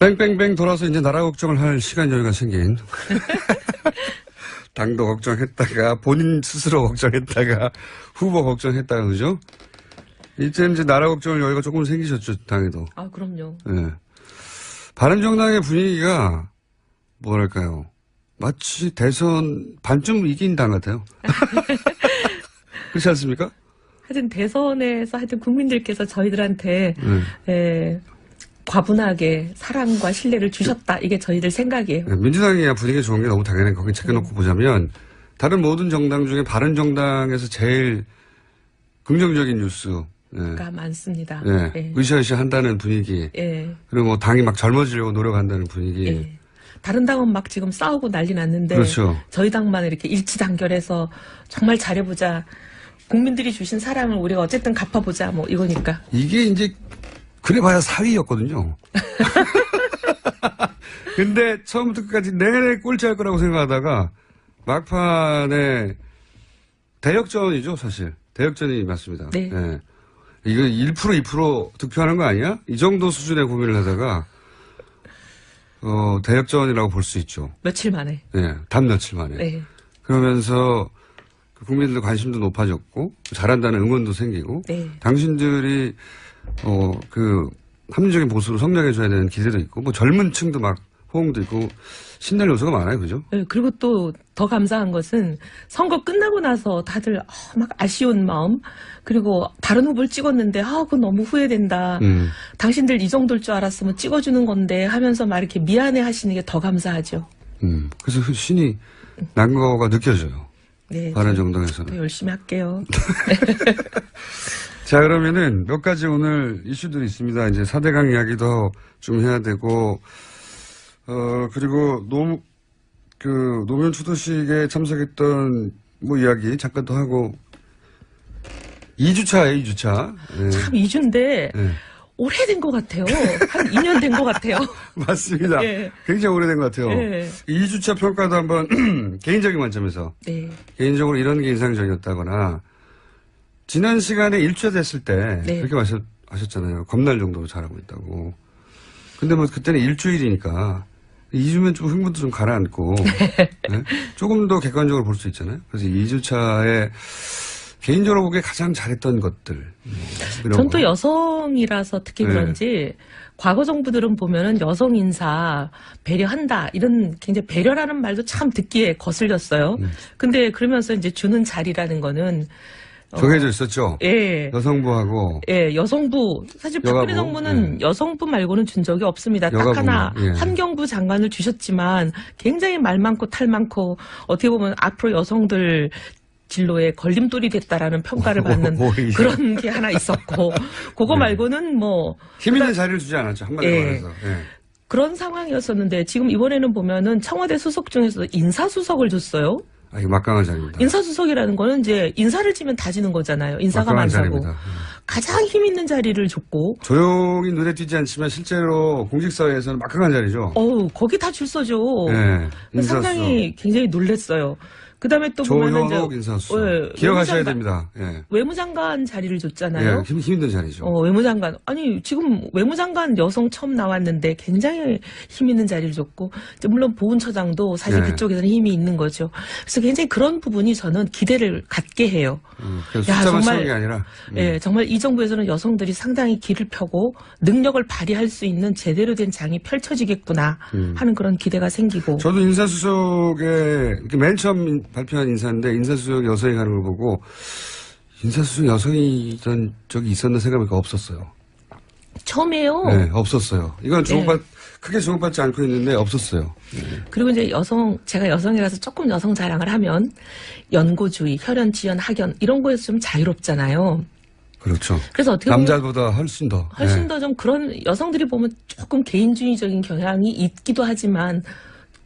뺑뺑뺑돌아서 이제 나라 걱정을 할 시간 여유가 생긴. 당도 걱정했다가 본인 스스로 걱정했다가 후보 걱정했다가 그죠? 이제 나라 걱정을 여유가 조금 생기셨죠, 당에도. 아, 그럼요. 네. 바른정당의 분위기가 뭐랄까요? 마치 대선 반쯤 이긴 당 같아요. 그렇지 않습니까? 하여튼 대선에서 하여튼 국민들께서 저희들한테 과분하게 사랑과 신뢰를 주셨다. 이게 저희들 생각이에요. 네, 민주당이야 분위기 좋은 게 너무 당연한 거기 챙겨놓고 보자면 다른 모든 정당 중에 바른정당에서 제일 긍정적인 뉴스가 많습니다. 네, 예. 으쌰으쌰 한다는 분위기. 예. 그리고 뭐 당이 막 젊어지려고 노력한다는 분위기. 예. 다른 당은 막 지금 싸우고 난리 났는데 그렇죠. 저희 당만 이렇게 일치단결해서 정말 잘해보자. 국민들이 주신 사랑을 우리가 어쨌든 갚아보자. 뭐 이거니까. 이게 이제 그래봐야 사위였거든요. 근데 처음부터 끝까지 내내 꼴찌할 거라고 생각하다가 막판에 대역전이죠, 사실. 대역전이 맞습니다. 네. 예. 이거 1% 2% 득표하는 거 아니야? 이 정도 수준의 고민을 하다가 대역전이라고 볼 수 있죠. 며칠 만에. 예, 단 며칠 만에. 네. 그러면서 국민들 관심도 높아졌고 잘한다는 응원도 생기고 네. 당신들이 합리적인 보수로 성장해줘야 되는 기대도 있고 뭐 젊은 층도 막 호응도 있고 신날 요소가 많아요, 그죠? 네, 그리고 또 더 감사한 것은 선거 끝나고 나서 다들 막 아쉬운 마음 그리고 다른 후보를 찍었는데 그거 너무 후회된다. 당신들 이 정도일 줄 알았으면 찍어주는 건데 하면서 막 이렇게 미안해 하시는 게 더 감사하죠. 그래서 그 신이 난 거가 느껴져요. 네, 바른정당에서는. 더 열심히 할게요. 자, 그러면은 몇 가지 오늘 이슈들이 있습니다. 이제 4대강 이야기도 좀 해야 되고, 그리고 노무현 추도식에 참석했던 뭐 이야기 잠깐 더 하고, 2주차예요, 2주차. 네. 참 2주인데 네. 오래된 것 같아요. 한 2년 된 것 같아요. 맞습니다. 네. 굉장히 오래된 것 같아요. 네. 2주차 평가도 한번 개인적인 관점에서 네. 개인적으로 이런 게 인상적이었다거나 지난 시간에 1주차 됐을 때 네. 그렇게 하셨잖아요. 겁날 정도로 잘하고 있다고. 근데 뭐 그때는 일주일이니까 2주면 좀 흥분도 좀 가라앉고 네? 조금 더 객관적으로 볼 수 있잖아요. 그래서 2주차에 개인적으로 보기에 가장 잘했던 것들. 전 또 여성이라서 특히 네. 그런지 과거 정부들은 보면은 여성 인사 배려한다 이런 굉장히 배려라는 말도 참 듣기에 거슬렸어요. 근데 그러면서 이제 주는 자리라는 거는 정해져 있었죠. 예. 여성부하고 예, 여성부. 사실 박근혜 여가부, 정부는 여성부 말고는 준 적이 없습니다. 딱 하나 예. 환경부 장관을 주셨지만 굉장히 말 많고 탈 많고 어떻게 보면 앞으로 여성들 진로에 걸림돌이 됐다라는 평가를 받는 오히려. 그런 게 하나 있었고 그거 네. 말고는 뭐 힘 있는 자리를 주지 않았죠. 한마디로 예. 말해서. 예. 그런 상황이었었는데 지금 이번에는 보면은 청와대 수석 중에서 인사수석을 줬어요. 이거 막강한 자리입니다. 인사수석이라는 거는 이제 인사를 지면 다 지는 거잖아요. 인사가 막강한 많다고. 자리입니다. 가장 힘 있는 자리를 줬고 조용히 눈에 띄지 않지만 실제로 공직사회에서는 막강한 자리죠. 거기 다 줄 서죠. 네, 인사수석. 상당히 굉장히 놀랬어요. 그 다음에 또 보면은 조현옥 인사수석. 예, 기억하셔야 외무장관, 됩니다. 예. 외무장관 자리를 줬잖아요. 예, 힘 있는 자리죠. 외무장관. 아니, 지금 외무장관 여성 처음 나왔는데 굉장히 힘 있는 자리를 줬고, 이제 물론 보훈처장도 사실 네. 그쪽에서는 힘이 있는 거죠. 그래서 굉장히 그런 부분이 저는 기대를 갖게 해요. 그래서 숫자만 정말, 쓰는 게 아니라. 예, 정말 이 정부에서는 여성들이 상당히 길을 펴고 능력을 발휘할 수 있는 제대로 된 장이 펼쳐지겠구나 하는 그런 기대가 생기고. 저도 인사수석에 맨 처음 발표한 인사인데 인사수석 여성이 가는 걸 보고 인사수석 여성이던 적이 있었나 생각해보니까 없었어요. 처음이에요. 네, 없었어요. 이건 크게 주목받지 않고 있는데 없었어요. 그리고 이제 제가 여성이라서 조금 여성 자랑을 하면 연고주의, 혈연, 지연, 학연 이런 거에서 좀 자유롭잖아요. 그렇죠. 그래서 어떻게 보면 남자보다 훨씬 더. 훨씬 더 좀 그런 여성들이 보면 조금 개인주의적인 경향이 있기도 하지만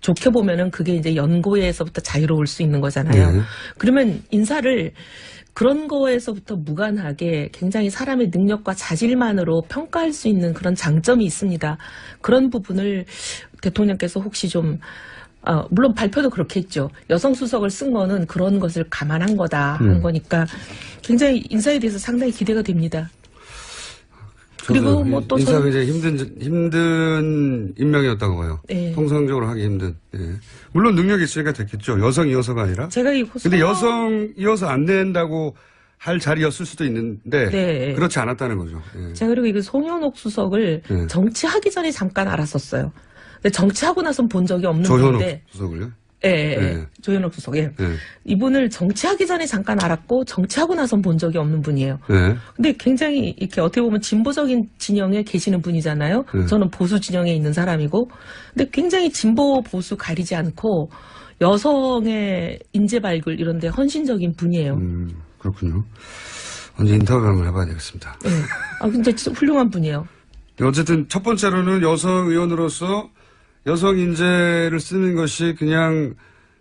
좋게 보면은 그게 이제 연고에서부터 자유로울 수 있는 거잖아요. 네. 그러면 인사를 그런 거에서부터 무관하게 굉장히 사람의 능력과 자질만으로 평가할 수 있는 그런 장점이 있습니다. 그런 부분을 대통령께서 혹시 좀 물론 발표도 그렇게 했죠. 여성 수석을 쓴 거는 그런 것을 감안한 거다 한 거니까 굉장히 인사에 대해서 상당히 기대가 됩니다. 그리고 뭐 또 인사가 굉장히 힘든 임명이었다고 봐요. 네. 통상적으로 하기 힘든. 예. 물론 능력이 있으니까 됐겠죠. 여성이어서가 아니라. 제가 근데 여성이어서 안 된다고 할 자리였을 수도 있는데 네. 그렇지 않았다는 거죠. 예. 제가 그리고 이거 송현옥 수석을 네. 정치하기 전에 잠깐 알았었어요. 근데 정치하고 나선 본 적이 없는 조현옥 분인데. 수석을요? 예, 네. 조현옥 수석. 예. 네. 이분을 정치하기 전에 잠깐 알았고 정치하고 나선 본 적이 없는 분이에요. 네. 근데 굉장히 이렇게 어떻게 보면 진보적인 진영에 계시는 분이잖아요. 네. 저는 보수 진영에 있는 사람이고. 근데 굉장히 진보 보수 가리지 않고 여성의 인재 발굴 이런 데 헌신적인 분이에요. 그렇군요. 언제 인터뷰 한번 해봐야 되겠습니다. 네. 아, 근데 진짜 훌륭한 분이에요. 어쨌든 첫 번째로는 여성 의원으로서 여성 인재를 쓰는 것이 그냥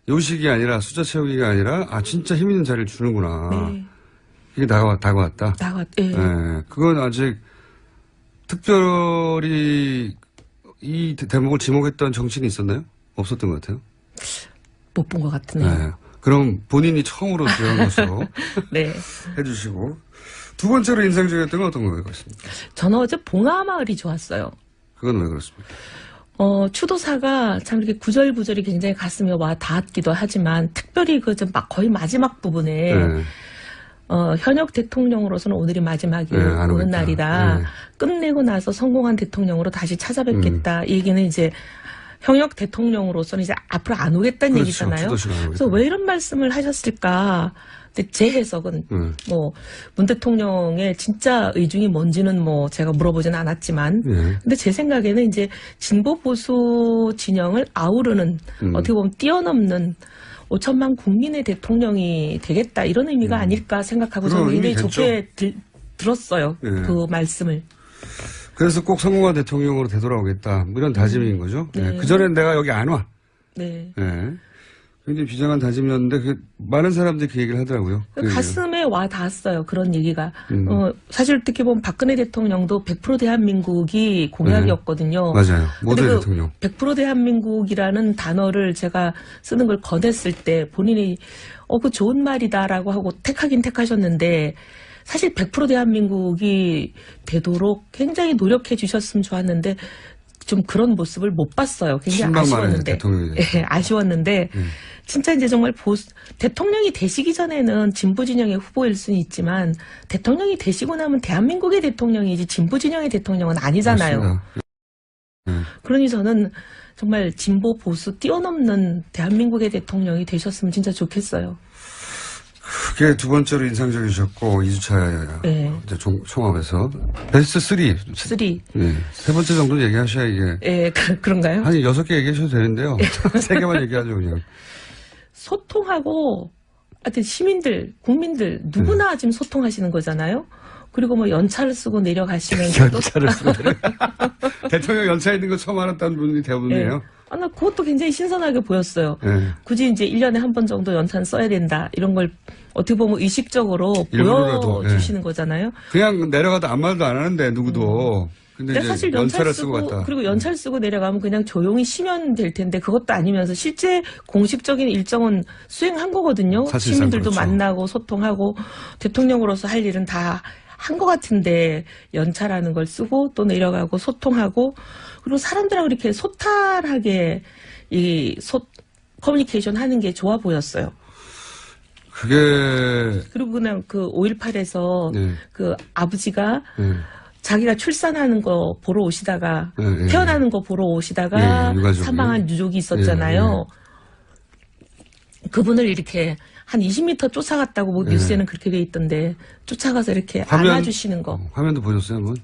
요식이 아니라 숫자 채우기가 아니라 진짜 힘 있는 자리를 주는구나. 네. 이게 다가왔다. 예. 네. 그건 아직 특별히 이 대목을 지목했던 정치인이 있었나요? 없었던 것 같아요. 못 본 것 같으네요. 네. 그럼 본인이 처음으로 들어간 것으로 네. 해주시고 두 번째로 인상적이었던 건 어떤 거예요? 저는 어제 봉하마을이 좋았어요. 그건 왜 그렇습니까? 추도사가 참 이렇게 구절구절이 굉장히 가슴에 와 닿았기도 하지만 특별히 거의 마지막 부분에 네. 현역 대통령으로서는 오늘이 마지막이 오는 오겠다. 날이다. 네. 끝내고 나서 성공한 대통령으로 다시 찾아뵙겠다. 이 얘기는 이제 현역 대통령으로서는 이제 앞으로 안 오겠다는 그렇죠. 얘기잖아요. 추도식을 안 그래서 오겠다. 왜 이런 말씀을 하셨을까? 근데 제 해석은 문 대통령의 진짜 의중이 뭔지는 제가 물어보진 않았지만 근데 제 생각에는 이제 진보 보수 진영을 아우르는 어떻게 보면 뛰어넘는 5천만 국민의 대통령이 되겠다 이런 의미가 아닐까 생각하고 저는 굉장히 좋게 들었어요. 그 말씀을. 그래서 꼭 성공한 대통령으로 되돌아오겠다. 이런 다짐인 거죠. 네. 그전엔 내가 여기 안 와. 네. 네. 굉장히 비장한 다짐이었는데 많은 사람들이 그 얘기를 하더라고요. 가슴에 와 닿았어요. 그런 얘기가. 사실 어떻게 보면 박근혜 대통령도 100% 대한민국이 공약이었거든요. 맞아요. 모든 그 대통령. 100% 대한민국이라는 단어를 제가 쓰는 걸 권했을 때 본인이 그 좋은 말이다라고 하고 택하긴 택하셨는데 사실 100% 대한민국이 되도록 굉장히 노력해 주셨으면 좋았는데 좀 그런 모습을 못 봤어요. 굉장히 아쉬웠는데. 예, 아쉬웠는데 진짜 이제 정말 대통령이 되시기 전에는 진보 진영의 후보일 수는 있지만 대통령이 되시고 나면 대한민국의 대통령이지 진보 진영의 대통령은 아니잖아요. 그러니 저는 정말 진보 보수 뛰어넘는 대한민국의 대통령이 되셨으면 진짜 좋겠어요. 그게 두 번째로 인상적이셨고 2주차 이제 총합에서 베스트 3. 네. 세 번째 정도 얘기하셔야 이게. 예, 그런가요? 한 6개 얘기하셔도 되는데요. 3개만 얘기하죠 그냥. 소통하고 하여튼 시민들, 국민들 누구나 지금 소통하시는 거잖아요. 그리고 연차를 쓰고 내려가시면 연차를 쓰고 대통령 연차 있는 거 처음 알았다는 분이 대부분이에요. 나 그것도 굉장히 신선하게 보였어요. 굳이 이제 1년에 한 번 정도 연차는 써야 된다. 이런 걸 어떻게 보면 의식적으로 보여주시는 거잖아요. 그냥 내려가도 아무 말도 안 하는데 누구도. 근데 이제 사실 연차를 쓰고 갔다. 그리고 연차를 쓰고 내려가면 그냥 조용히 쉬면 될 텐데 그것도 아니면서 실제 공식적인 일정은 수행한 거거든요. 시민들도 그렇죠. 만나고 소통하고 대통령으로서 할 일은 다 한 것 같은데 연차라는 걸 쓰고 또 내려가고 소통하고 그리고 사람들하고 이렇게 소탈하게 커뮤니케이션 하는 게 좋아 보였어요. 그리고 그냥 그 5.18에서 그 아버지가 자기가 출산하는 거 보러 오시다가 태어나는 거 보러 오시다가 사망한 유족이 있었잖아요. 그분을 이렇게 한 20m 쫓아갔다고 뉴스에는 그렇게 돼 있던데 쫓아가서 이렇게 안아주시는 거. 화면도 보셨어요, 한번?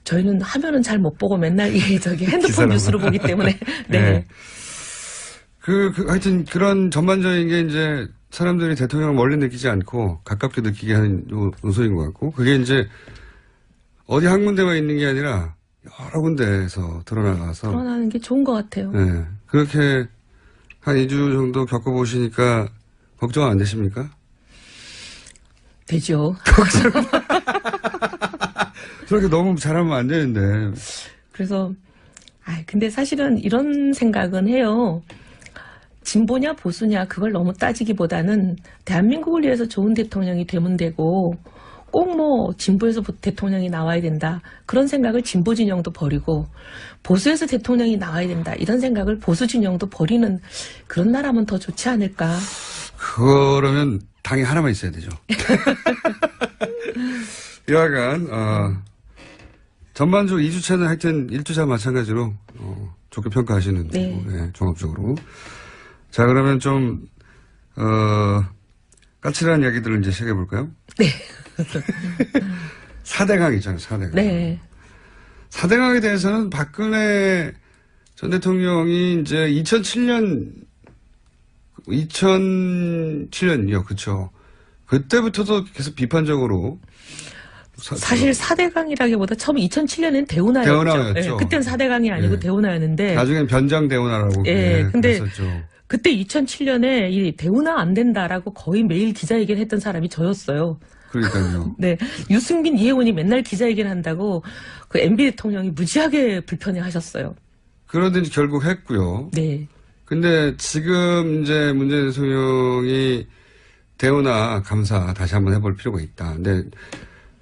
저희는 화면은 잘 못 보고 맨날 핸드폰 뉴스로 보기 때문에. 네. 하여튼 그런 전반적인 게 이제 사람들이 대통령을 멀리 느끼지 않고 가깝게 느끼게 하는 요소인 것 같고 그게 이제 어디 한 군데만 있는 게 아니라 여러 군데에서 드러나는 게 좋은 것 같아요. 네. 그렇게 한 2주 정도 겪어보시니까 걱정 안 되십니까? 되죠. 저렇게 너무 잘하면 안 되는데. 그래서, 근데 사실은 이런 생각은 해요. 진보냐 보수냐 그걸 너무 따지기보다는 대한민국을 위해서 좋은 대통령이 되면 되고 꼭 뭐 진보에서 대통령이 나와야 된다. 그런 생각을 진보 진영도 버리고 보수에서 대통령이 나와야 된다. 이런 생각을 보수 진영도 버리는 그런 나라면 더 좋지 않을까. 그러면 당이 하나만 있어야 되죠. 여하간 전반적으로 2주차는 하여튼 1주차 마찬가지로 좋게 평가하시는 네. 거고, 네, 종합적으로. 자, 그러면 좀 까칠한 이야기들을 이제 시작해볼까요? 네. 4대강 있잖아요, 4대강. 네. 4대강에 대해서는 박근혜 전 대통령이 이제 2007년이요, 그쵸. 그때부터도 계속 비판적으로. 사실 4대강이라기보다 처음 2007년엔 대운하였죠. 대운하였죠. 그때는 4대강이 아니고 네. 대운하였는데. 나중엔 변장 대운하라고. 예, 근데 그랬었죠. 그때 2007년에 이 대운하 안 된다라고 거의 매일 기자회견 했던 사람이 저였어요. 그러니까요. 네. 유승민, 이혜원이 맨날 기자회견 한다고 그 MB 대통령이 무지하게 불편해 하셨어요. 그러든지 결국 했고요. 네. 근데 지금 이제 문재인 대통령이 대운하 감사 다시 한번 해볼 필요가 있다. 근데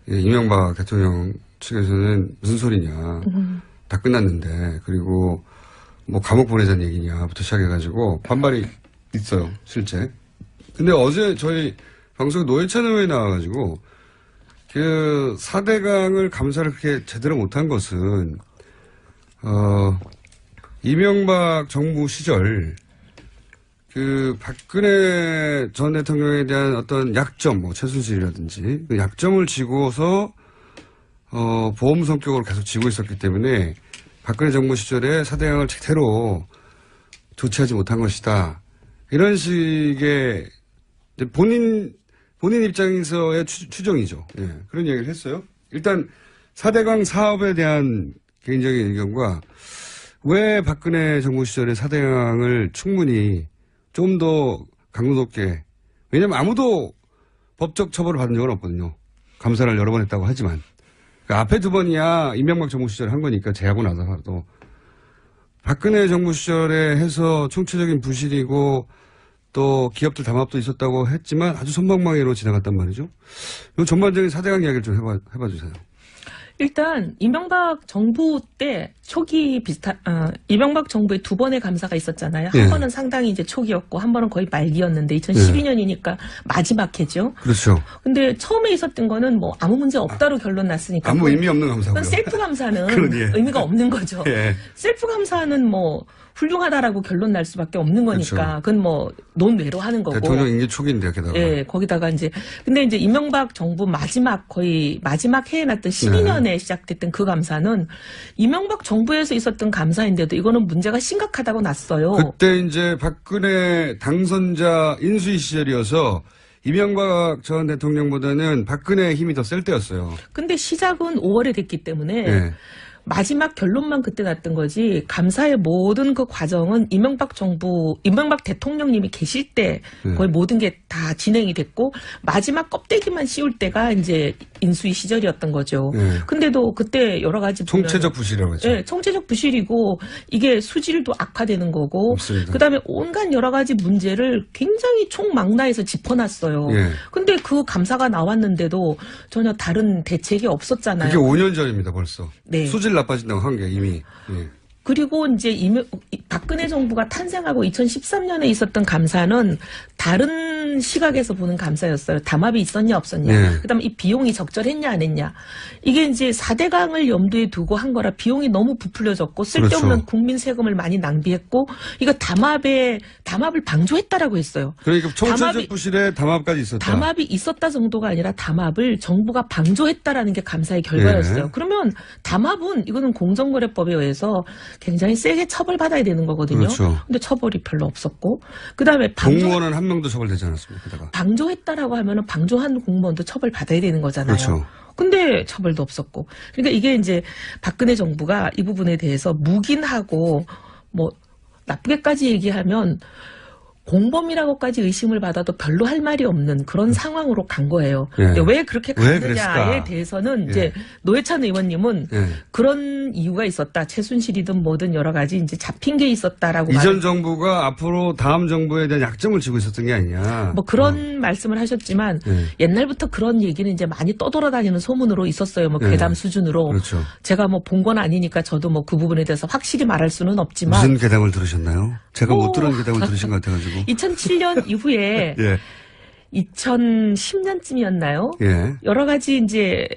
이명박 대통령 측에서는 무슨 소리냐. 다 끝났는데. 그리고 뭐 감옥 보내자는 얘기냐부터 시작해가지고 반발이 있어요. 실제. 근데 어제 저희 방송 노회찬 의원이 나와가지고 그 4대강을 감사를 그렇게 제대로 못한 것은 이명박 정부 시절 그 박근혜 전 대통령에 대한 어떤 약점, 뭐 최순실이라든지 그 약점을 지고서 보험 성격으로 계속 지고 있었기 때문에 박근혜 정부 시절에 4대강을 제대로 조치하지 못한 것이다. 이런 식의 본인 입장에서의 추정이죠. 예, 그런 얘기를 했어요. 일단 4대강 사업에 대한 개인적인 의견과 왜 박근혜 정부 시절에 4대강을 충분히 좀 더 강도 높게, 왜냐면 아무도 법적 처벌을 받은 적은 없거든요. 감사를 여러 번 했다고 하지만. 그러니까 앞에 두 번이야 이명박 정부 시절에 한 거니까 제하고 나서도. 박근혜 정부 시절에 해서 총체적인 부실이고 또 기업들 담합도 있었다고 했지만 아주 손방망이로 지나갔단 말이죠. 이 전반적인 4대강 이야기를 좀 해봐 주세요. 일단 이명박 정부 때 초기 이명박 정부의 두 번의 감사가 있었잖아요. 한 예. 번은 상당히 이제 초기였고 한 번은 거의 말기였는데 2012년이니까 마지막 해죠. 그렇죠. 근데 처음에 있었던 거는 뭐 아무 문제 없다로 결론 났으니까. 아무 의미 없는 감사고요. 그건 셀프 감사는 그러니. 의미가 없는 거죠. 예. 셀프 감사는 뭐 훌륭하다라고 결론 날 수밖에 없는 거니까 그렇죠. 그건 뭐 논외로 하는 거고. 대통령 임기 초기인데요, 게다가. 예, 거기다가 이제 근데 이제 이명박 정부 거의 마지막 해에 났던 12년에 시작됐던 그 감사는 이명박 정부에서 있었던 감사인데도 이거는 문제가 심각하다고 났어요. 그때 이제 박근혜 당선자 인수위 시절이어서 이명박 전 대통령보다는 박근혜의 힘이 더 셀 때였어요. 근데 시작은 5월에 됐기 때문에 예. 마지막 결론만 그때 났던 거지 감사의 모든 그 과정은 이명박 대통령님이 계실 때 거의 모든 게 다 진행이 됐고 마지막 껍데기만 씌울 때가 이제 인수위 시절이었던 거죠. 근데도 그때 여러 가지 총체적 부실이라고 했죠. 네, 총체적 부실이고 이게 수질도 악화되는 거고 맞습니다. 그다음에 온갖 여러 가지 문제를 굉장히 총망라해서 짚어놨어요. 예. 근데 그 감사가 나왔는데도 전혀 다른 대책이 없었잖아요. 그게 5년 전입니다, 벌써. 네. 수질 나빠진다고 한 게 이미. 예. 그리고 이제 박근혜 정부가 탄생하고 2013년에 있었던 감사는 다른 시각에서 보는 감사였어요. 담합이 있었냐 없었냐. 네. 그다음에 이 비용이 적절했냐 안 했냐. 이게 이제 4대강을 염두에 두고 한 거라 비용이 너무 부풀려졌고 쓸데없는 그렇죠. 국민 세금을 많이 낭비했고 이거 담합을 방조했다라고 했어요. 그러니까 총체적 담합이- 부실에 담합까지 있었다. 담합이 있었다 정도가 아니라 담합을 정부가 방조했다라는 게 감사의 결과였어요. 네. 그러면 담합은 이거는 공정거래법에 의해서 굉장히 세게 처벌받아야 되는 거거든요. 그렇죠. 근데 처벌이 별로 없었고 그다음에 공무원은 한 명도 처벌되지 않았습니까? 게다가. 방조했다라고 하면은 방조한 공무원도 처벌받아야 되는 거잖아요. 그렇죠. 근데 처벌도 없었고. 그러니까 이게 이제 박근혜 정부가 이 부분에 대해서 묵인하고 뭐 나쁘게까지 얘기하면 공범이라고까지 의심을 받아도 별로 할 말이 없는 그런 상황으로 간 거예요. 예. 왜 그렇게 왜 갔느냐에 그랬을까? 대해서는 예. 이제 노회찬 의원님은 예. 그런 이유가 있었다. 최순실이든 뭐든 여러 가지 이제 잡힌 게 있었다라고 이전 정부가 앞으로 다음 정부에 대한 약점을 쥐고 있었던 게 아니냐. 뭐 그런 말씀을 하셨지만 예. 옛날부터 그런 얘기는 이제 많이 떠돌아다니는 소문으로 있었어요. 뭐 예. 괴담 수준으로. 그렇죠. 제가 뭐 본 건 아니니까 저도 뭐 그 부분에 대해서 확실히 말할 수는 없지만 무슨 괴담을 들으셨나요? 제가 못 오. 들은 괴담을 들으신 것 같아가지고. 2007년 이후에 예. 2010년쯤이었나요? 예. 여러 가지 이제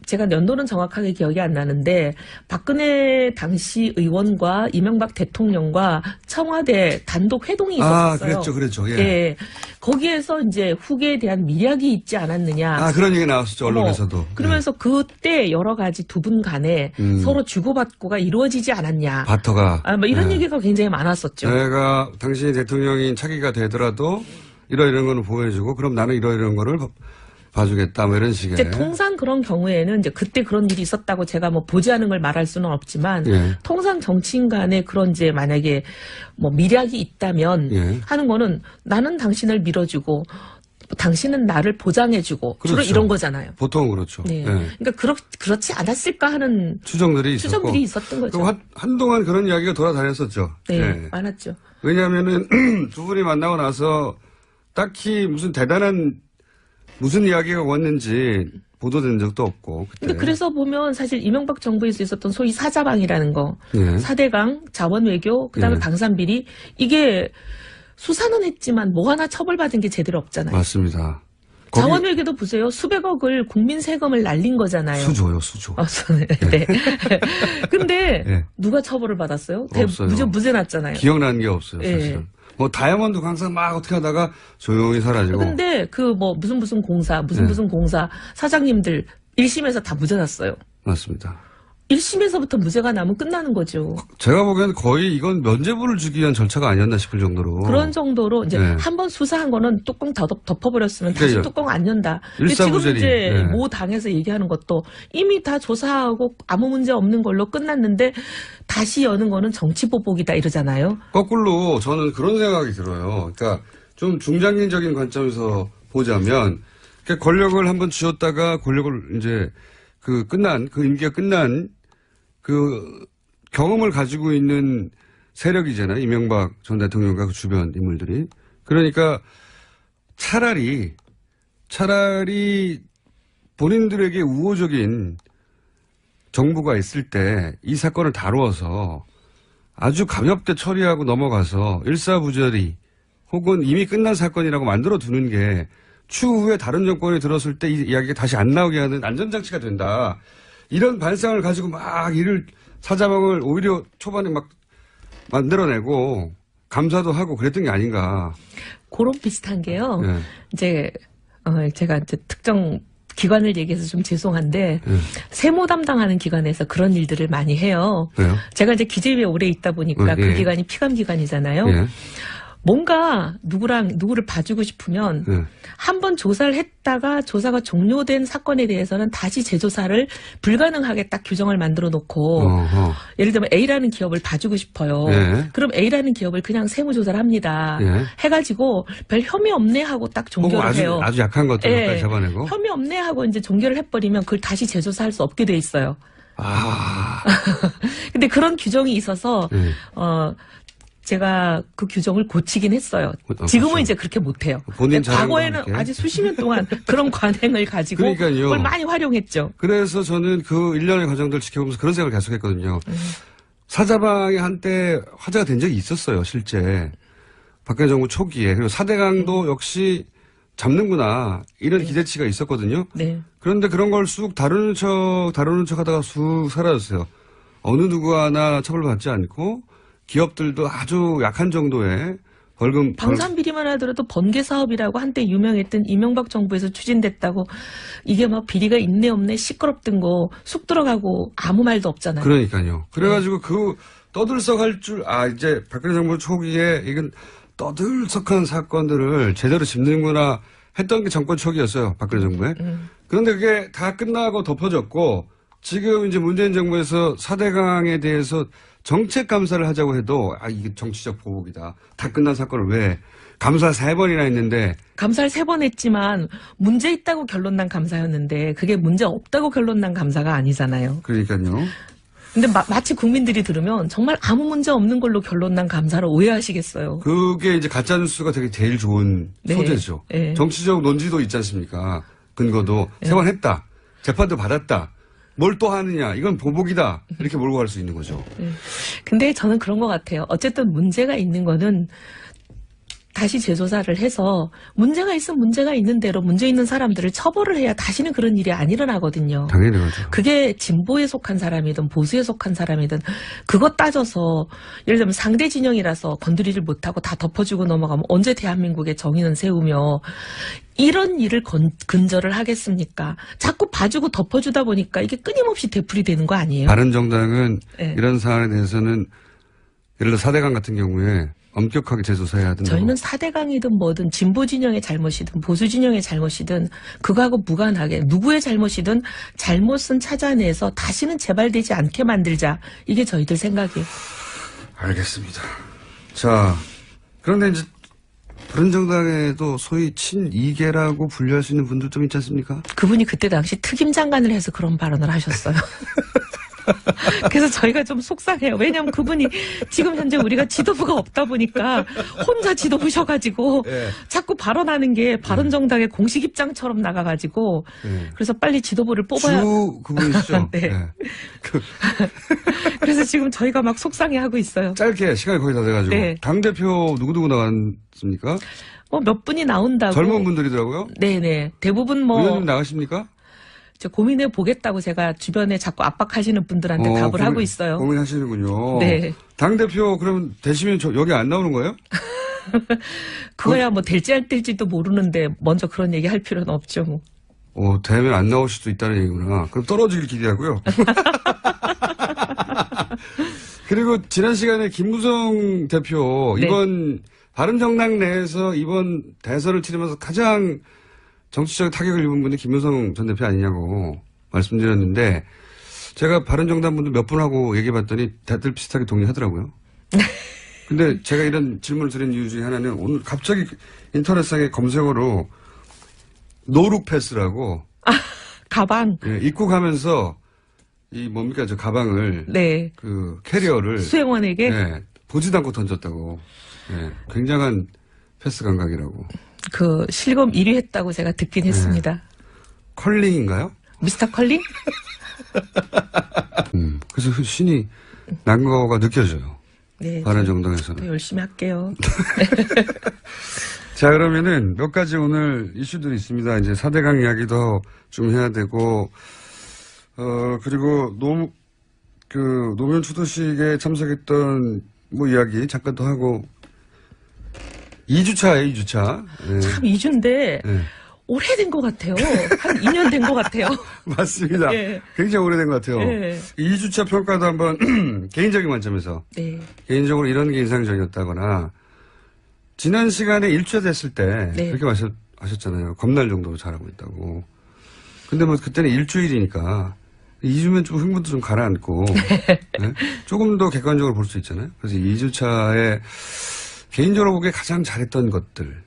제가 연도는 정확하게 기억이 안 나는데 박근혜 당시 의원과 이명박 대통령과 청와대 단독 회동이 있었어요. 그랬죠. 예. 예. 거기에서 이제 후계에 대한 미략이 있지 않았느냐. 아, 그런 얘기 나왔었죠, 언론에서도. 그러면서 그때 여러 가지 두 분 간에 서로 주고받고가 이루어지지 않았냐. 바터가. 아, 뭐 이런 예. 얘기가 굉장히 많았었죠. 내가 당신이 대통령인 차기가 되더라도 이런 거는 보여주고 그럼 나는 이런 거를 봐주겠다 뭐 이런 식의. 이제 통상 그런 경우에는 이제 그때 그런 일이 있었다고 제가 뭐 보지 않은 걸 말할 수는 없지만 예. 통상 정치인 간에 그런 이제 만약에 뭐 미략이 있다면 예. 하는 거는 나는 당신을 밀어주고 당신은 나를 보장해주고 주로 그렇죠. 이런 거잖아요. 보통은 그렇죠. 네. 예. 그러니까 그렇지 않았을까 하는 추정들이 있었고. 추정들이 있었던 거죠. 그리고 한동안 그런 이야기가 돌아다녔었죠. 네, 예. 많았죠. 왜냐하면은 두 분이 만나고 나서 딱히 무슨 대단한 무슨 이야기가 왔는지 보도된 적도 없고. 그때. 근데 그래서 보면 사실 이명박 정부에서 있었던 소위 사자방이라는 거, 예. 사대강, 자원외교, 그다음에 예. 방산비리 이게 수사는 했지만 뭐 하나 처벌받은 게 제대로 없잖아요. 맞습니다. 거기 자원외교도 보세요. 수백억을 국민 세금을 날린 거잖아요. 수조요, 수조. 네. 근데 예. 누가 처벌을 받았어요? 없어요. 무죄 났잖아요. 기억나는 게 없어요, 예. 사실은. 뭐 다이아몬드 강사 막 어떻게 하다가 조용히 사라지고. 근데 그 뭐 무슨 공사, 무슨 공사 사장님들 1심에서 다 무죄 났어요. 맞습니다. 1심에서부터 무죄가 나면 끝나는 거죠. 제가 보기에는 거의 이건 면죄부를 주기 위한 절차가 아니었나 싶을 정도로. 그런 정도로 이제 네. 한번 수사한 거는 뚜껑 덮어버렸으면 다시 그러니까 뚜껑 안 연다. 근데 지금 일사부재리. 이제 네. 모 당에서 얘기하는 것도 이미 다 조사하고 아무 문제 없는 걸로 끝났는데 다시 여는 거는 정치보복이다 이러잖아요. 거꾸로 저는 그런 생각이 들어요. 그러니까 좀 중장기적인 관점에서 보자면 그러니까 권력을 한번 쥐었다가 권력을 이제 그 임기가 끝난 그 경험을 가지고 있는 세력이잖아요. 이명박 전 대통령과 그 주변 인물들이. 그러니까 차라리 본인들에게 우호적인 정부가 있을 때 이 사건을 다루어서 아주 가볍게 처리하고 넘어가서 일사부조리 혹은 이미 끝난 사건이라고 만들어 두는 게 추후에 다른 정권이 들었을 때 이 이야기가 다시 안 나오게 하는 안전장치가 된다. 이런 발상을 가지고 막 사자방을 오히려 초반에 막 만들어내고 감사도 하고 그랬던 게 아닌가. 그런 비슷한 게요. 예. 이제 제가 이제 특정 기관을 얘기해서 좀 죄송한데 세무 담당하는 기관에서 그런 일들을 많이 해요. 왜요? 제가 이제 기재위에 오래 있다 보니까 예. 그 기관이 피감 기관이잖아요. 예. 뭔가 누구를 봐주고 싶으면 예. 한번 조사를 했다가 조사가 종료된 사건에 대해서는 다시 재조사를 불가능하게 딱 규정을 만들어 놓고 어허. 예를 들면 A라는 기업을 봐주고 싶어요. 예. 그럼 A라는 기업을 그냥 세무조사를 합니다. 예. 해가지고 별 혐의 없네 하고 딱 혹은 종결을 해요. 아주 약한 것들까지 예. 잡아내고. 혐의 없네 하고 이제 종결을 해버리면 그걸 다시 재조사할 수 없게 돼 있어요. 아. 근데 그런 규정이 있어서 예. 제가 그 규정을 고치긴 했어요. 그렇죠. 지금은 이제 그렇게 못해요. 본인 근데 잘한 과거에는 거 이렇게. 아주 수십 년 동안 그런 관행을 가지고 그러니까요. 그걸 많이 활용했죠. 그래서 저는 그 일련의 과정들 지켜보면서 그런 생각을 계속 했거든요. 사자방이 한때 화제가 된 적이 있었어요, 실제. 박근혜 정부 초기에. 그리고 사대강도 역시 잡는구나. 이런 기대치가 있었거든요. 네. 그런데 그런 걸 쑥 다루는 척 하다가 쑥 사라졌어요. 어느 누구 하나 처벌받지 않고 기업들도 아주 약한 정도의 벌금. 방산비리만 하더라도 번개 사업이라고 한때 유명했던 이명박 정부에서 추진됐다고 이게 막 비리가 있네 없네 시끄럽던 거 쑥 들어가고 아무 말도 없잖아요. 그러니까요. 그래가지고 그 떠들썩할 줄, 이제 박근혜 정부 초기에 이건 떠들썩한 사건들을 제대로 짚는구나 했던 게 정권 초기였어요. 박근혜 정부에. 그런데 그게 다 끝나고 덮어졌고 지금 이제 문재인 정부에서 4대강에 대해서 정책 감사를 하자고 해도 이게 정치적 보복이다. 다 끝난 사건을 왜 감사 3번이나 했는데 감사를 3번 했지만 문제 있다고 결론 난 감사였는데 그게 문제 없다고 결론 난 감사가 아니잖아요. 그러니까요. 근데 마치 국민들이 들으면 정말 아무 문제 없는 걸로 결론 난 감사를 오해하시겠어요. 그게 이제 가짜뉴스가 되게 제일 좋은 네. 소재죠. 네. 정치적 논지도 있지 않습니까? 근거도 3번 했다. 재판도 받았다. 뭘 또 하느냐. 이건 보복이다. 이렇게 몰고 갈 수 있는 거죠. 근데 저는 그런 것 같아요. 어쨌든 문제가 있는 거는 다시 재조사를 해서 문제가 있으면 문제가 있는 대로 문제 있는 사람들을 처벌을 해야 다시는 그런 일이 안 일어나거든요. 당연히 그렇죠. 그게 진보에 속한 사람이든 보수에 속한 사람이든 그것 따져서 예를 들면 상대 진영이라서 건드리질 못하고 다 덮어주고 넘어가면 언제 대한민국의 정의는 세우며 이런 일을 근절을 하겠습니까? 자꾸 봐주고 덮어주다 보니까 이게 끊임없이 되풀이 되는 거 아니에요? 바른정당은 네. 이런 사안에 대해서는 예를 들어 4대강 같은 경우에 엄격하게 재조사해야 된다고. 저희는 4대강이든 뭐든 진보 진영의 잘못이든 보수 진영의 잘못이든 그거하고 무관하게 누구의 잘못이든 잘못은 찾아내서 다시는 재발되지 않게 만들자. 이게 저희들 생각이에요. 알겠습니다. 자, 그런데 이제 바른정당에도 소위 친이계라고 분류할 수 있는 분들 좀 있지 않습니까? 그분이 그때 당시 특임 장관을 해서 그런 발언을 하셨어요. 그래서 저희가 좀 속상해요. 왜냐하면 그분이 지금 현재 우리가 지도부가 없다 보니까 혼자 지도부셔가지고 네. 자꾸 발언하는 게 바른정당의 공식 입장처럼 나가가지고 네. 그래서 빨리 지도부를 뽑아야. 주 그분이시죠? 네. 네. 그래서 지금 저희가 막 속상해하고 있어요. 짧게 시간이 거의 다 돼가지고. 네. 당대표 누구누구 나왔습니까? 몇 분이 나온다고. 젊은 분들이더라고요. 네네. 대부분 뭐. 의원님 나가십니까? 저 고민해 보겠다고 제가 주변에 자꾸 압박하시는 분들한테 답을 하고 있어요. 고민하시는군요. 네. 당대표 그럼 되시면 여기 안 나오는 거예요? 그거야 뭐 될지 안 될지도 모르는데 먼저 그런 얘기 할 필요는 없죠 뭐. 되면 안 나올 수도 있다는 얘기구나. 그럼 떨어지길 기대하고요. 그리고 지난 시간에 김무성 대표 네. 이번 바른정당 내에서 이번 대선을 치르면서 가장 정치적 타격을 입은 분이 김무성 전 대표 아니냐고 말씀드렸는데 제가 바른정당 분들 몇 분하고 얘기해봤더니 다들 비슷하게 동의하더라고요. 근데 제가 이런 질문을 드린 이유 중에 하나는 오늘 갑자기 인터넷상에 검색어로 노룩 패스라고 가방. 예, 입국하면서 뭡니까 저 가방을 네. 그 캐리어를 수행원에게. 예, 보지도 않고 던졌다고. 예, 굉장한 패스 감각이라고. 그 실검 1위 했다고 제가 듣긴 했습니다. 컬링인가요? 미스터 컬링? 그래서 신이 난 거가 느껴져요. 네. 바른정당에서는. 더 열심히 할게요. 자, 그러면은 몇 가지 오늘 이슈들이 있습니다. 이제 4대강 이야기도 좀 해야 되고, 그리고 노무현 추도식에 참석했던 이야기 잠깐 더 하고, 2주차예요, 2주차. 네. 참 2주인데 네. 오래된 것 같아요. 한 2년 된 것 같아요. 맞습니다. 네. 굉장히 오래된 것 같아요. 네. 2주차 평가도 한번 개인적인 관점에서 네. 개인적으로 이런 게 인상적이었다거나 지난 시간에 1주차 됐을 때 네. 그렇게 하셨잖아요. 겁날 정도로 잘하고 있다고. 근데 뭐 그때는 일주일이니까 2주면 좀 흥분도 좀 가라앉고 네? 조금 더 객관적으로 볼 수 있잖아요. 그래서 2주차에 개인적으로 보기에 가장 잘했던 것들.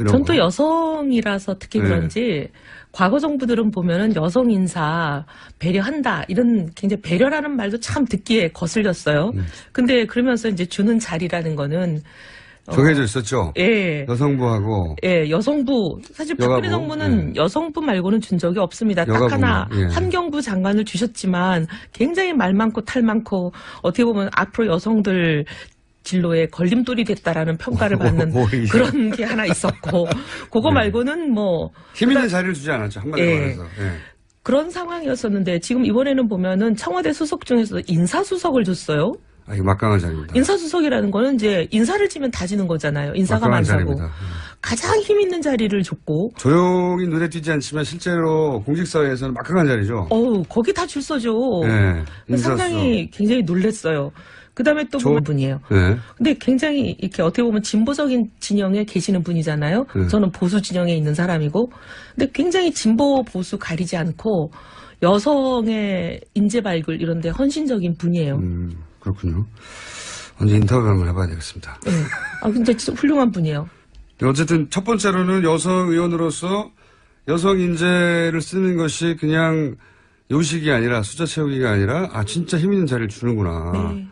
전 또 여성이라서 특히 네. 그런지 과거 정부들은 보면은 여성 인사 배려한다 이런 굉장히 배려라는 말도 참 듣기에 거슬렸어요. 근데 그러면서 이제 주는 자리라는 거는 정해져 있었죠. 예. 여성부하고 예, 여성부. 사실 박근혜 여가부? 정부는 네. 여성부 말고는 준 적이 없습니다. 여가부만, 딱 하나 예. 환경부 장관을 주셨지만 굉장히 말 많고 탈 많고 어떻게 보면 앞으로 여성들 진로에 걸림돌이 됐다라는 평가를 받는 오히려. 그런 게 하나 있었고 그거 네. 말고는 뭐 힘 있는 자리를 주지 않았죠. 한마디로 예. 말해서. 예. 그런 상황이었었는데 지금 이번에는 보면은 청와대 수석 중에서 인사수석을 줬어요. 이거 막강한 자리입니다. 인사수석이라는 거는 이제 인사를 지면 다 지는 거잖아요. 인사가 막강한 많다고. 자리입니다. 가장 힘 있는 자리를 줬고 조용히 눈에 띄지 않지만 실제로 공직사회에서는 막강한 자리죠. 거기 다 줄 서죠. 네, 인사수석. 상당히 굉장히 놀랐어요. 그 다음에 또 보면 분이에요. 네. 근데 굉장히 이렇게 어떻게 보면 진보적인 진영에 계시는 분이잖아요. 네. 저는 보수 진영에 있는 사람이고. 근데 굉장히 진보 보수 가리지 않고 여성의 인재 발굴 이런 데 헌신적인 분이에요. 그렇군요. 언제 인터뷰 한번 해봐야 되겠습니다. 네. 근데 진짜 훌륭한 분이에요. 어쨌든 첫 번째로는 여성 의원으로서 여성 인재를 쓰는 것이 그냥 요식이 아니라 숫자 채우기가 아니라 진짜 힘 있는 자리를 주는구나. 네.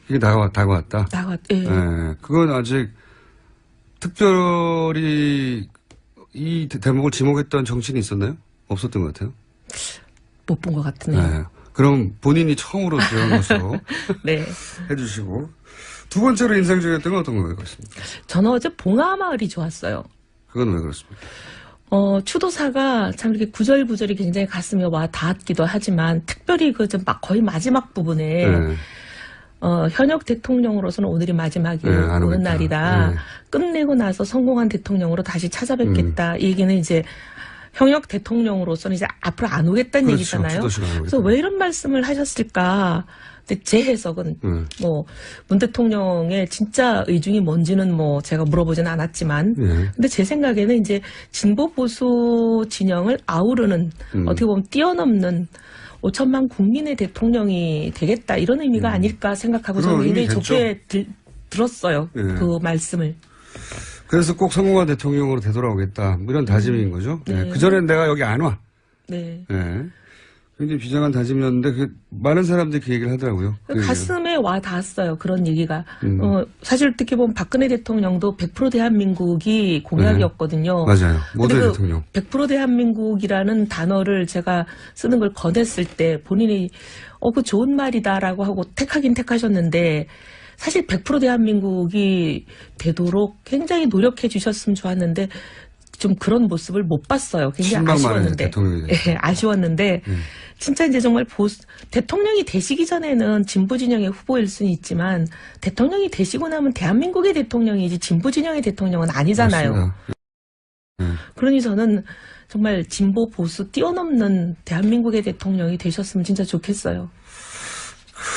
이게 다가왔다. 예. 네. 그건 아직 특별히 이 대목을 지목했던 정치인이 있었나요? 없었던 것 같아요. 못 본 것 같으네요. 네. 그럼 본인이 처음으로 지원 것으로 네. 해주시고 두 번째로 인상적이었던 건 어떤 거예요? 그렇습니까? 저는 어제 봉하마을이 좋았어요. 그건 왜 그렇습니까? 추도사가 참 이렇게 구절구절이 굉장히 가슴에 와 닿았기도 하지만 특별히 그 좀 거의 마지막 부분에 네. 현역 대통령으로서는 오늘이 마지막이 네, 오는 오겠다. 날이다. 네. 끝내고 나서 성공한 대통령으로 다시 찾아뵙겠다. 이 얘기는 이제 현역 대통령으로서는 이제 앞으로 안 오겠다는 그렇죠. 얘기잖아요. 추도시가 안 그래서 오겠다. 왜 이런 말씀을 하셨을까? 근데 제 해석은 문 대통령의 진짜 의중이 뭔지는 제가 물어보지는 않았지만 근데 제 생각에는 이제 진보 보수 진영을 아우르는 어떻게 보면 뛰어넘는 5천만 국민의 대통령이 되겠다 이런 의미가 아닐까 생각하고 저는 굉장히 좋게 들었어요. 그 말씀을. 그래서 꼭 성공한 대통령으로 되돌아오겠다. 이런 다짐인 거죠. 네. 그전엔 내가 여기 안 와. 네. 네. 굉장히 비장한 다짐이었는데 많은 사람들이 그 얘기를 하더라고요. 가슴에 와 닿았어요. 그런 얘기가. 사실 어떻게 보면 박근혜 대통령도 100% 대한민국이 공약이었거든요. 맞아요. 모든 그 대통령. 100% 대한민국이라는 단어를 제가 쓰는 걸 권했을 때 본인이 그 좋은 말이다라고 하고 택하긴 택하셨는데 사실 100% 대한민국이 되도록 굉장히 노력해 주셨으면 좋았는데 좀 그런 모습을 못 봤어요. 굉장히 아쉬웠는데. 네, 아쉬웠는데 진짜 이제 정말 대통령이 되시기 전에는 진보 진영의 후보일 수는 있지만 대통령이 되시고 나면 대한민국의 대통령이지 진보 진영의 대통령은 아니잖아요. 그러니 저는 정말 진보 보수 뛰어넘는 대한민국의 대통령이 되셨으면 진짜 좋겠어요.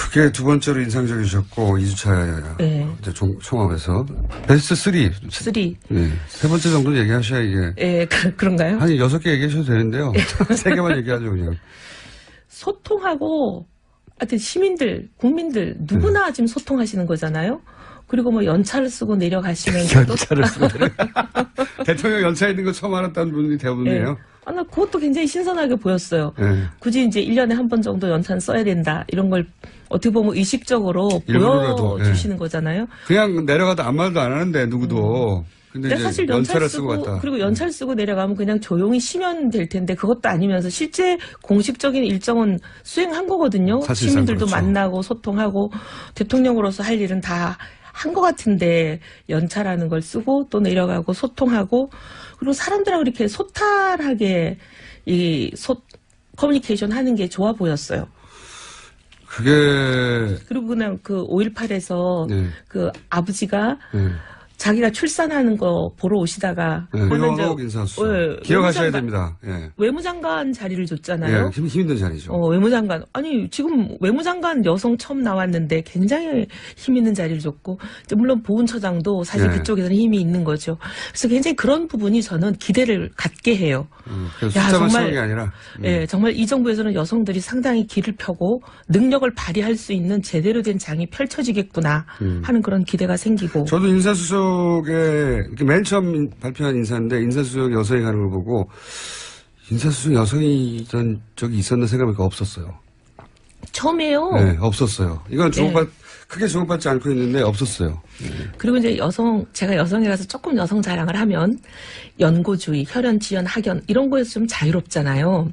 그게 두 번째로 인상적이셨고 2주차 이제 총합에서 베스트 3. 네. 세 번째 정도 얘기하셔야 이게. 예, 그런가요? 한 6개 얘기하셔도 되는데요. 3개만 얘기하죠 그냥. 소통하고 하여튼 시민들, 국민들 누구나 지금 소통하시는 거잖아요. 그리고 연차를 쓰고 내려가시면서 연차를 쓰고 대통령 연차 있는 거 처음 알았다는 분이 대부분이에요. 나 그것도 굉장히 신선하게 보였어요. 굳이 이제 1년에 한 번 정도 연차는 써야 된다. 이런 걸 어떻게 보면 의식적으로 보여주시는 거잖아요. 그냥 내려가도 아무 말도 안 하는데 누구도. 근데 이제 사실 연차를 쓰고 갔다. 그리고 연차를 쓰고 내려가면 그냥 조용히 쉬면 될 텐데 그것도 아니면서 실제 공식적인 일정은 수행한 거거든요. 시민들도 그렇죠. 만나고 소통하고 대통령으로서 할 일은 다 한 것 같은데 연차라는 걸 쓰고 또 내려가고 소통하고 그리고 사람들하고 이렇게 소탈하게 커뮤니케이션 하는 게 좋아 보였어요. 그리고 그냥 그 5.18에서 그 아버지가 자기가 출산하는 거 보러 오시다가 의원국 인사수석 기억하셔야 됩니다. 외무장관 자리를 줬잖아요. 힘든 자리죠. 외무장관 지금 외무장관 여성 처음 나왔는데 굉장히 힘 있는 자리를 줬고 물론 보훈처장도 사실 그쪽에서는 힘이 있는 거죠. 그래서 굉장히 그런 부분이 저는 기대를 갖게 해요. 정말 게 아니라 정말 이 정부에서는 여성들이 상당히 길을 펴고 능력을 발휘할 수 있는 제대로 된 장이 펼쳐지겠구나 하는 그런 기대가 생기고. 저도 인사수석에 맨 처음 발표한 인사인데 인사수석 여성이 가는 걸 보고 인사수석 여성이 이런 적이 있었나 생각해보니까 없었어요. 처음이에요. 네, 없었어요. 이건 크게 주목받지 않고 있는데 없었어요. 그리고 이제 제가 여성이라서 조금 여성 자랑을 하면 연고주의, 혈연, 지연, 학연 이런 거에서 좀 자유롭잖아요.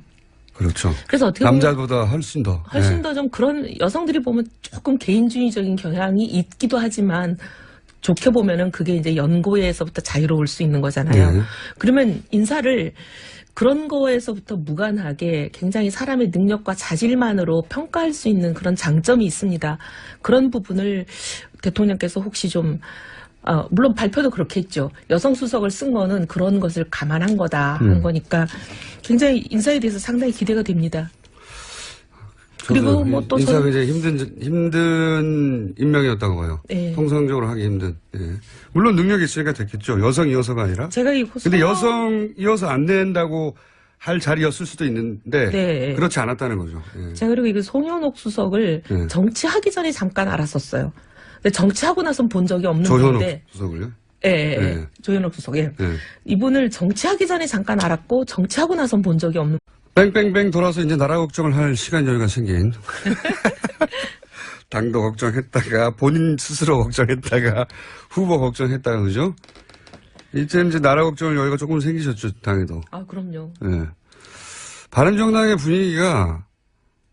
그렇죠. 그래서 어떻게 남자보다 훨씬 더 좀 그런 여성들이 보면 조금 개인주의적인 경향이 있기도 하지만 좋게 보면은 그게 이제 연고에서부터 자유로울 수 있는 거잖아요. 그러면 인사를 그런 거에서부터 무관하게 굉장히 사람의 능력과 자질만으로 평가할 수 있는 그런 장점이 있습니다. 그런 부분을 대통령께서 혹시 좀 물론 발표도 그렇게 했죠. 여성 수석을 쓴 거는 그런 것을 감안한 거다 한 거니까 굉장히 인사에 대해서 상당히 기대가 됩니다. 그리고 또 인사가 이제 힘든 임명이었다고 봐요. 통상적으로 하기 힘든. 물론 능력이 있으니까 됐겠죠. 여성이어서가 아니라. 제가 근데 여성이어서 안 된다고 할 자리였을 수도 있는데 네. 그렇지 않았다는 거죠. 예. 제가 그리고 이 송현옥 수석을 네. 정치하기 전에 잠깐 알았었어요. 근데 정치하고 나선 본 적이 없는 조현옥 분인데. 수석을요? 예, 예, 네. 예. 조현옥 수석. 예. 예. 이분을 정치하기 전에 잠깐 알았고 정치하고 나선 본 적이 없는. 뺑뺑뺑 돌아서 이제 나라 걱정을 할 시간 여유가 생긴. 당도 걱정했다가 본인 스스로 걱정했다가 후보 걱정했다가 그죠? 이제 나라 걱정을 여유가 조금 생기셨죠 당에도. 아 그럼요. 예. 바른정당의 분위기가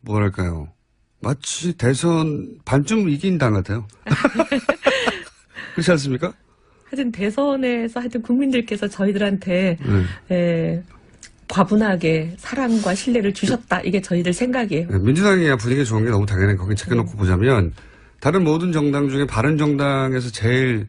뭐랄까요? 마치 대선 반쯤 이긴 당 같아요. 그렇지 않습니까? 하여튼 대선에서 하여튼 국민들께서 저희들한테 네. 과분하게 사랑과 신뢰를 주셨다. 이게 저희들 생각이에요. 네, 민주당이야 분위기 좋은 게 너무 당연해. 거기 제껴놓고 보자면 다른 모든 정당 중에 바른정당에서 제일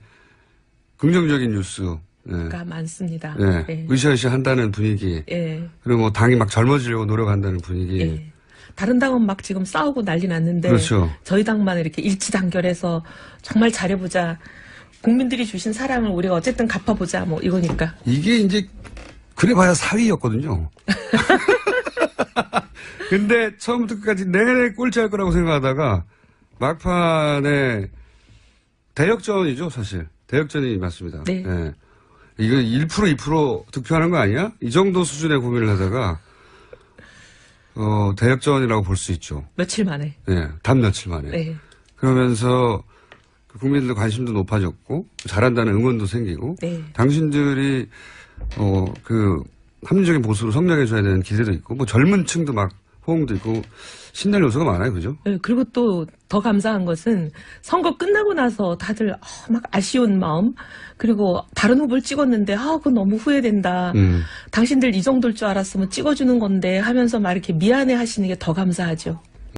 긍정적인 뉴스. 예. 가 많습니다. 예. 예. 으쌰으쌰 한다는 분위기. 예. 그리고 뭐 당이 막 젊어지려고 노력한다는 분위기. 예. 다른 당은 막 지금 싸우고 난리 났는데 그렇죠. 저희 당만 이렇게 일치단결해서 정말 잘해보자. 국민들이 주신 사랑을 우리가 어쨌든 갚아보자. 뭐 이거니까. 이게 이제 그래봐야 사위였거든요. 근데 처음부터 끝까지 내내 꼴찌할 거라고 생각하다가 막판에 대역전이죠 사실. 대역전이 맞습니다. 네. 예. 이거 1% 2% 득표하는 거 아니야? 이 정도 수준의 고민을 하다가 대역전이라고 볼 수 있죠. 며칠 만에. 예, 단 며칠 만에. 네. 그러면서 국민들 관심도 높아졌고 잘한다는 응원도 생기고 네. 당신들이 합리적인 보수로 성장해줘야 되는 기대도 있고 뭐 젊은 층도 막 호응도 있고 신날 요소가 많아요, 그죠? 네, 그리고 또 더 감사한 것은 선거 끝나고 나서 다들 막 아쉬운 마음 그리고 다른 후보를 찍었는데 그거 너무 후회된다. 당신들 이 정도일 줄 알았으면 찍어주는 건데 하면서 막 이렇게 미안해 하시는 게 더 감사하죠.